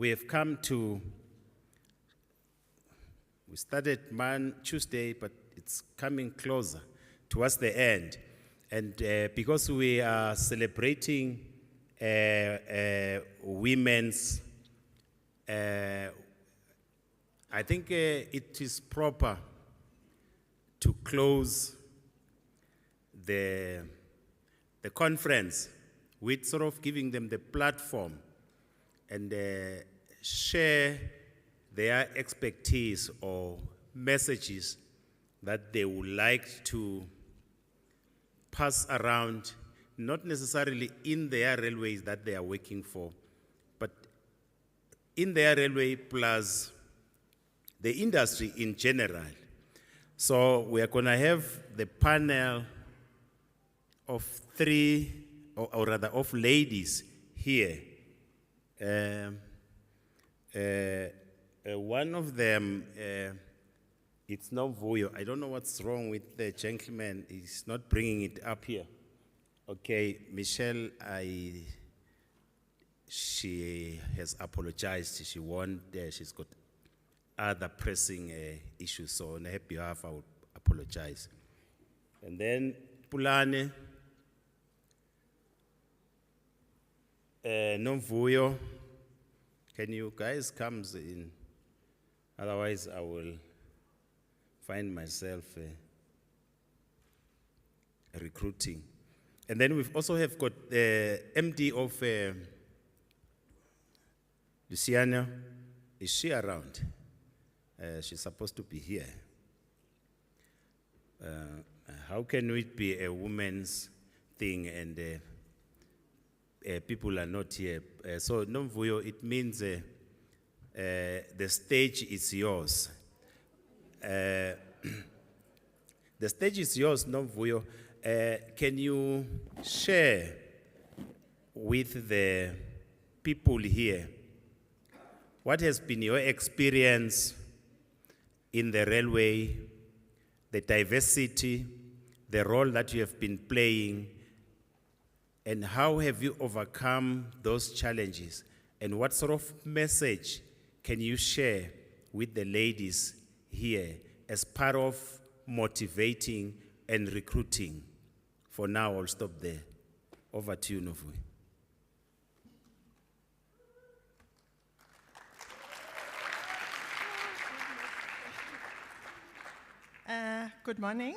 we have come to, we started Tuesday, but it's coming closer towards the end. And because we are celebrating women's, I think it is proper to close the conference with sort of giving them the platform and share their expertise or messages that they would like to pass around, not necessarily in their railways that they are working for, but in their railway plus the industry in general. So we are going to have the panel of three, or rather of ladies here. One of them, it's Nomvuyo. I don't know what's wrong with the gentleman. He's not bringing it up here. Okay, Michelle, she has apologized. She won't, she's got other pressing issues. So on her behalf, I would apologize. And then Pulane, Nomvuyo, can you guys come in? Otherwise, I will find myself recruiting. And then we've also have got the MD of Luciana. Is she around? She's supposed to be here. How can it be a woman's thing and people are not here? So Nomvuyo, it means the stage is yours. The stage is yours, Nomvuyo. Can you share with the people here what has been your experience in the railway, the diversity, the role that you have been playing, and how have you overcome those challenges? And what sort of message can you share with the ladies here as part of motivating and recruiting? For now, I'll stop there. Over to you, Nomvuyo. Good morning.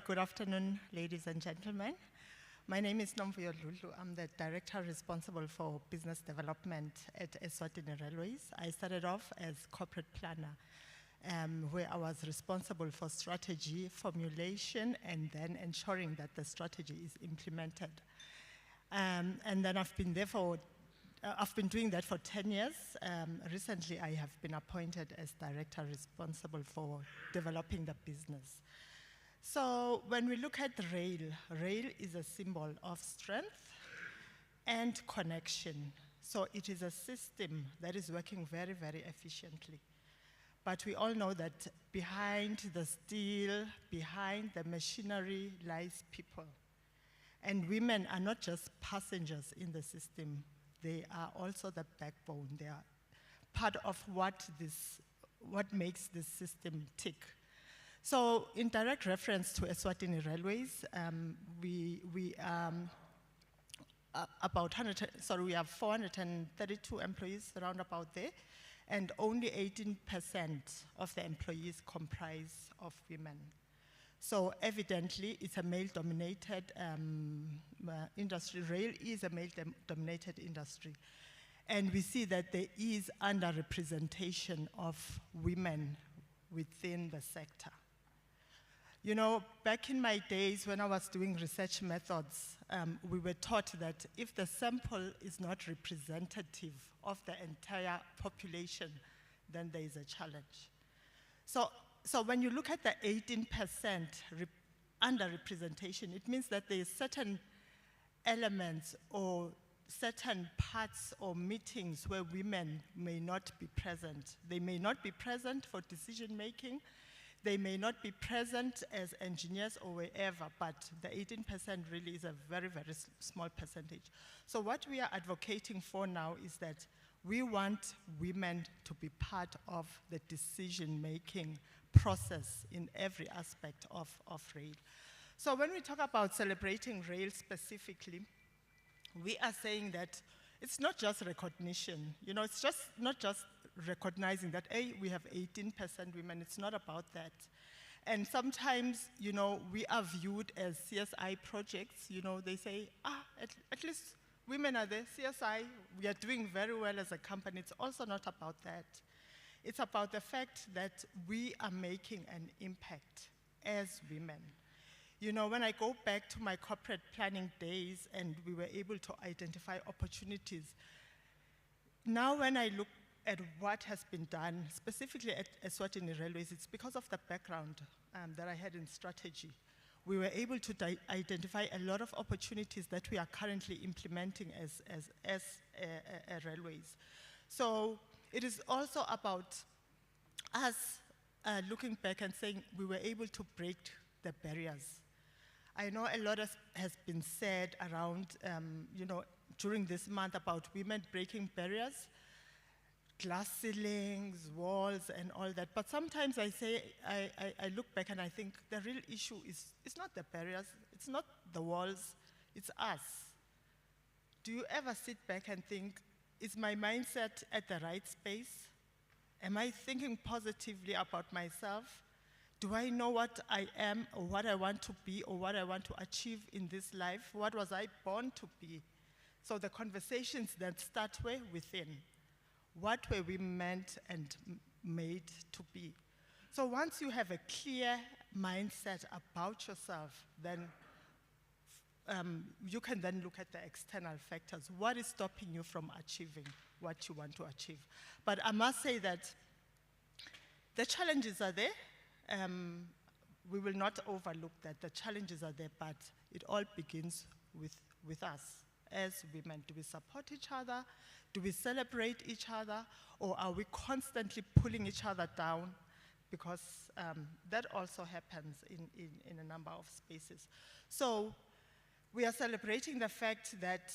Good afternoon, ladies and gentlemen. My name is Nomvuyo Lulu. I'm the director responsible for business development at Eswatini Railways. I started off as corporate planner, where I was responsible for strategy formulation and then ensuring that the strategy is implemented. And then I've been doing that for 10 years. Recently, I have been appointed as director responsible for developing the business. So when we look at rail is a symbol of strength and connection. So it is a system that is working very, very efficiently. But we all know that behind the steel, behind the machinery lies people. And women are not just passengers in the system. They are also the backbone. They are part of what makes this system tick. So in direct reference to Eswatini Railways, we have 432 employees around about there, and only 18% of the employees comprise of women. So evidently, it's a male-dominated industry. Rail is a male-dominated industry. And we see that there is underrepresentation of women within the sector. You know, back in my days when I was doing research methods, we were taught that if the sample is not representative of the entire population, then there is a challenge. So when you look at the 18% underrepresentation, it means that there is certain elements or certain parts or meetings where women may not be present. They may not be present for decision making. They may not be present as engineers or wherever, but the 18% really is a very, very small percentage. So what we are advocating for now is that We want women to be part of the decision-making process in every aspect of rail. So when we talk about celebrating rail specifically, we are saying that it's not just recognition. You know, it's just not just recognizing that, hey, we have 18% women. It's not about that. And sometimes, you know, we are viewed as CSI projects. You know, they say, at least women are there, CSI, we are doing very well as a company. It's also not about that. It's about the fact that we are making an impact as women. You know, when I go back to my corporate planning days and we were able to identify opportunities, now when I look at what has been done, specifically at Eswatini Railways, it's because of the background that I had in strategy. We were able to identify a lot of opportunities that we are currently implementing as railways. So it is also about us looking back and saying we were able to break the barriers. I know a lot has been said around, you know, during this month about women breaking barriers, glass ceilings, walls, and all that. But sometimes I say, I look back and I think the real issue is not the barriers, it's not the walls, it's us. Do you ever sit back and think, is my mindset at the right space? Am I thinking positively about myself? Do I know what I am or what I want to be or what I want to achieve in this life? What was I born to be? So the conversations that start within. What were we meant and made to be? So once you have a clear mindset about yourself, then you can then look at the external factors. What is stopping you from achieving what you want to achieve? But I must say that the challenges are there. We will not overlook that. The challenges are there, but it all begins with us as women. Do we support each other? Do we celebrate each other? Or are we constantly pulling each other down? Because that also happens in a number of spaces. So we are celebrating the fact that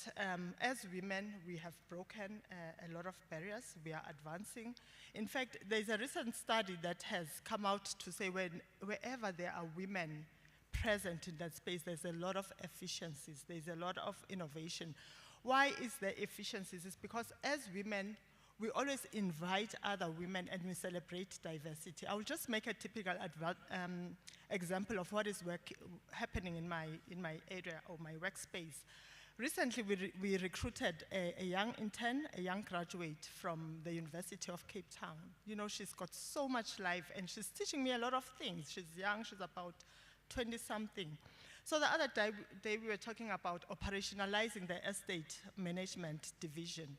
as women, we have broken a lot of barriers. We are advancing. In fact, there's a recent study that has come out to say wherever there are women present in that space, there's a lot of efficiencies. There's a lot of innovation. Why is there efficiencies? It's because as women, we always invite other women and we celebrate diversity. I will just make a typical example of what is happening in my area or my workspace. Recently, we recruited a young intern, a young graduate from the University of Cape Town. You know, she's got so much life and she's teaching me a lot of things. She's young, she's about 20-something. So the other day we were talking about operationalizing the estate management division.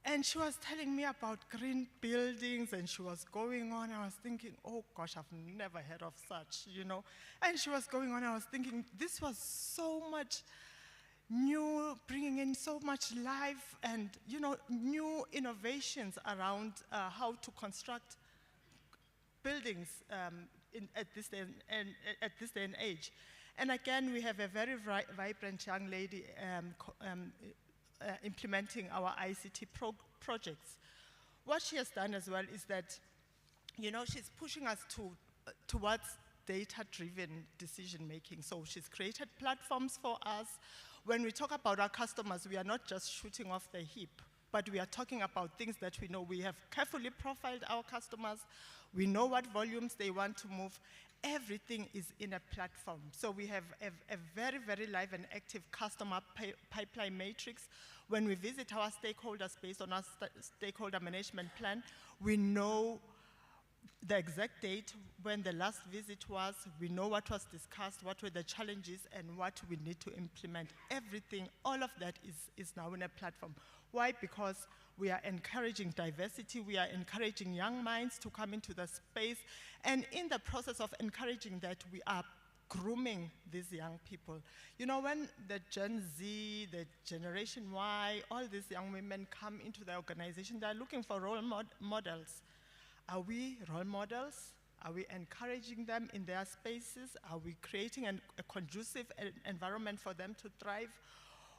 And she was telling me about green buildings and she was going on. I was thinking, oh gosh, I've never heard of such, you know. And she was going on, I was thinking, this was so much new, bringing in so much life and, you know, new innovations around how to construct buildings at this day and age. And again, we have a very vibrant young lady implementing our ICT projects. What she has done as well is that, you know, she's pushing us towards data-driven decision-making. So she's created platforms for us. When we talk about our customers, we are not just shooting off the hip, but we are talking about things that we know. We have carefully profiled our customers. We know what volumes they want to move. Everything is in a platform. So we have a very, very live and active customer pipeline matrix. When we visit our stakeholders based on our stakeholder management plan, we know the exact date when the last visit was, we know what was discussed, what were the challenges, and what we need to implement. Everything, all of that is now in a platform. Why? Because we are encouraging diversity, we are encouraging young minds to come into the space, and in the process of encouraging that, we are grooming these young people. You know, when the Gen Z, the Generation Y, all these young women come into the organization, they're looking for role models. Are we role models? Are we encouraging them in their spaces? Are we creating a conducive environment for them to thrive?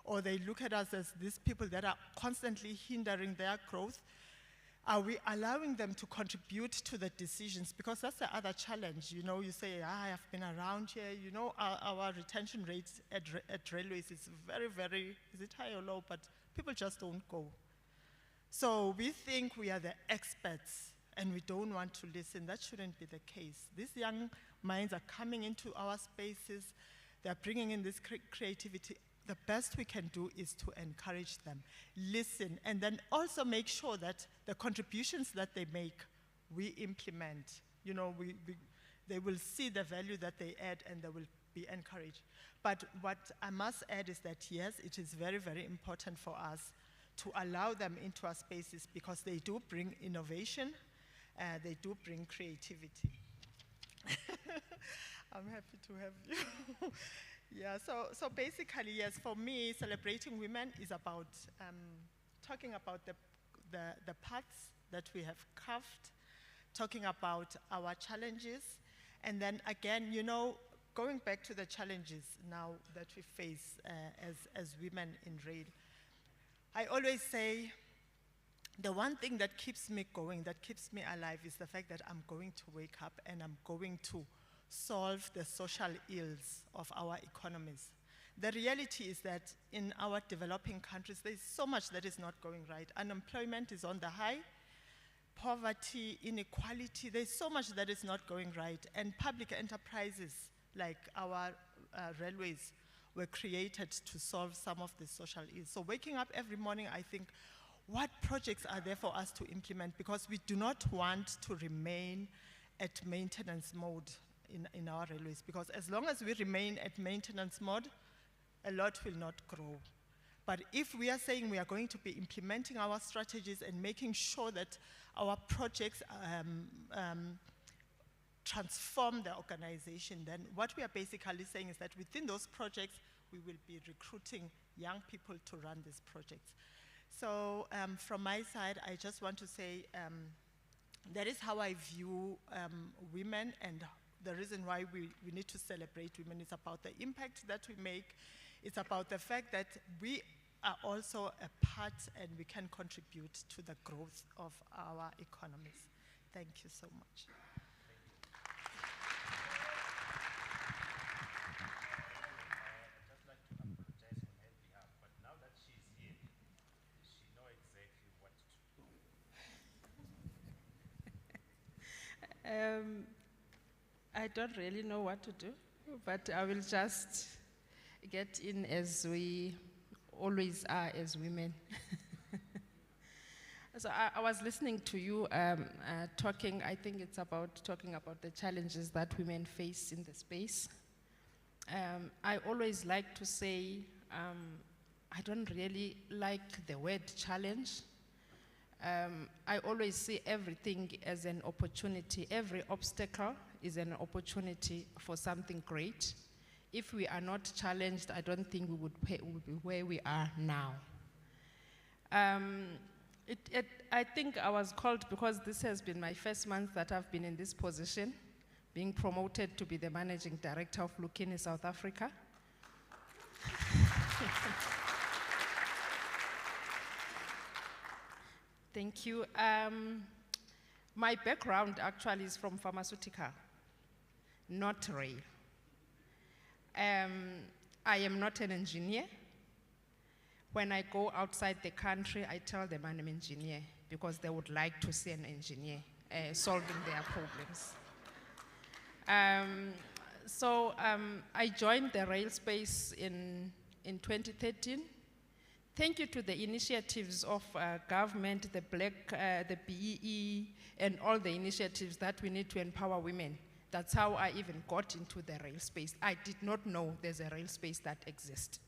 or they look at us as these people that are constantly hindering their growth? Are we allowing them to contribute to the decisions? Because that's the other challenge. You know, you say, I've been around here. You know, our retention rates at railways is very, very, is it high or low? But people just don't go. So we think we are the experts and we don't want to listen. That shouldn't be the case. These young minds are coming into our spaces. They're bringing in this creativity. The best we can do is to encourage them, listen, and then also make sure that the contributions that they make, we implement. You know, they will see the value that they add and they will be encouraged. But what I must add is that, yes, it is very, very important for us to allow them into our spaces because they do bring innovation, they do bring creativity. I'm happy to have you. Yeah, so basically, yes, for me, celebrating women is about talking about the paths that we have carved, talking about our challenges, and then again, you know, going back to the challenges now that we face as women in rail. I always say the one thing that keeps me going, that keeps me alive, is the fact that I'm going to wake up and I'm going to solve the social ills of our economies. The reality is that in our developing countries, there's so much that is not going right. Unemployment is on the high, poverty, inequality, there's so much that is not going right. And public enterprises like our railways were created to solve some of the social ills. So waking up every morning, I think, what projects are there for us to implement? Because we do not want to remain at maintenance mode in our railways, because as long as we remain at maintenance mode, a lot will not grow. But if we are saying we are going to be implementing our strategies and making sure that our projects transform the organization, then what we are basically saying is that within those projects, we will be recruiting young people to run these projects. So from my side, I just want to say that is how I view women, and the reason why we need to celebrate women is about the impact that we make. It's about the fact that we are also a part and we can contribute to the growth of our economies. Thank you so much. I don't really know what to do, but I will just get in as we always are as women. So I was listening to you talking, I think it's about talking about the challenges that women face in the space. I always like to say, I don't really like the word challenge. I always see everything as an opportunity. Every obstacle is an opportunity for something great. If we are not challenged, I don't think we would be where we are now. I think I was called because this has been my first month that I've been in this position, being promoted to be the managing director of Lukini, South Africa. Thank you. My background actually is from pharmaceutical, not rail. I am not an engineer. When I go outside the country, I tell them I'm an engineer because they would like to see an engineer solving their problems. I joined the rail space in 2013. Thank you to the initiatives of government, the BEE, and all the initiatives that we need to empower women. That's how I even got into the rail space. I did not know there's a rail space that exists.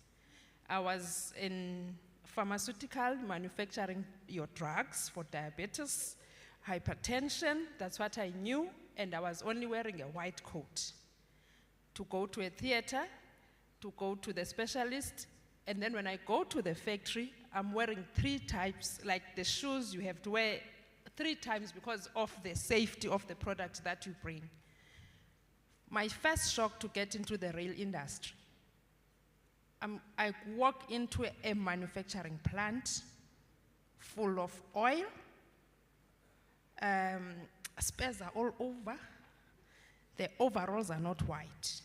I was in pharmaceutical, manufacturing your drugs for diabetes, hypertension, that's what I knew, and I was only wearing a white coat to go to a theater, to go to the specialist, and then when I go to the factory, I'm wearing 3 types, like the shoes you have to wear 3 times because of the safety of the product that you bring. My first shock to get into the rail industry. I walk into a manufacturing plant full of oil, spares are all over, the overalls are not white.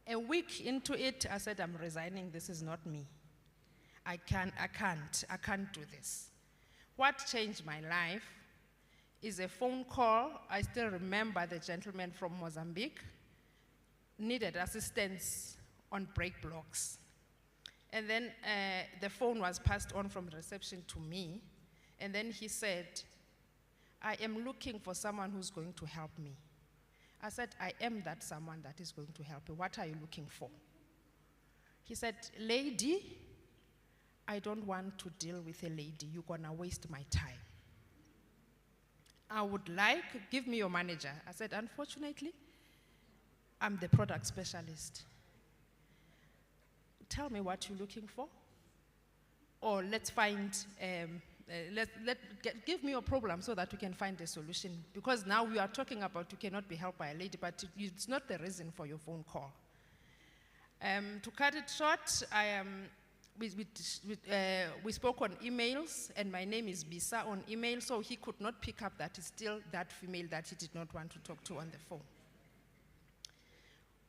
A week into it, I said, I'm resigning, this is not me. I can't do this. What changed my life is a phone call. I still remember the gentleman from Mozambique needed assistance on break blocks. And then the phone was passed on from reception to me. And then he said, I am looking for someone who's going to help me. I said, I am that someone that is going to help you. What are you looking for? He said, lady, I don't want to deal with a lady. You're gonna waste my time. I would like, give me your manager. I said, unfortunately, I'm the product specialist. Tell me what you're looking for. Or let's find, give me your problem so that we can find a solution. Because now we are talking about you cannot be helped by a lady, but it's not the reason for your phone call. To cut it short, we spoke on emails, and my name is Bisa on email, so he could not pick up that it's still that female that he did not want to talk to on the phone.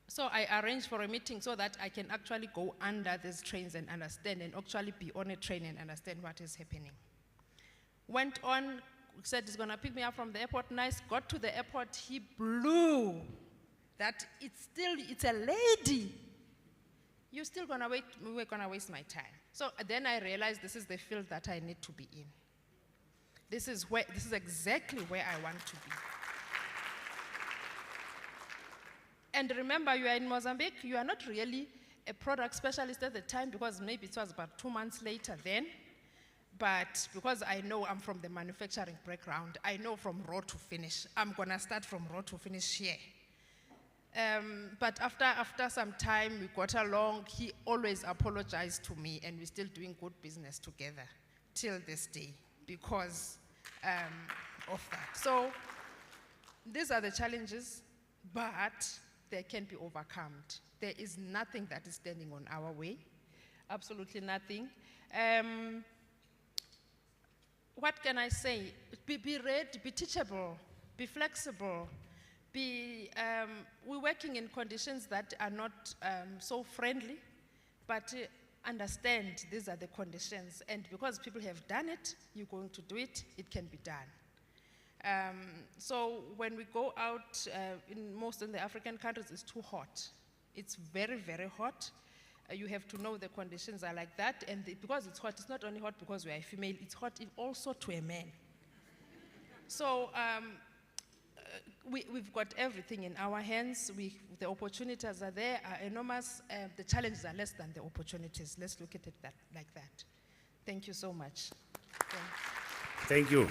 So I arranged for a meeting so that I can actually go under these trains and understand, and actually be on a train and understand what is happening. Went on, said he's gonna pick me up from the airport, nice, got to the airport, he blew that it's a lady. You're still gonna wait, we're gonna waste my time. So then I realized this is the field that I need to be in. This is exactly where I want to be. And remember, you are in Mozambique, you are not really a product specialist at the time, because maybe it was about 2 months later then. But because I know I'm from the manufacturing background, I know from raw to finish. I'm gonna start from raw to finish here. But after some time, we got along. He always apologized to me, and we're still doing good business together till this day because of that. So these are the challenges, but they can be overcome. There is nothing that is standing on our way, absolutely nothing. What can I say? Be ready, be teachable, be flexible. We're working in conditions that are not so friendly, but understand these are the conditions. And because people have done it, you're going to do it, it can be done. So when we go out, in most of the African countries, it's too hot. It's very, very hot. You have to know the conditions are like that. And because it's hot, it's not only hot because we are a female, it's hot also to a man. So, we've got everything in our hands. The opportunities are there, are enormous. The challenges are less than the opportunities. Let's look at it like that. Thank you so much. Thank you.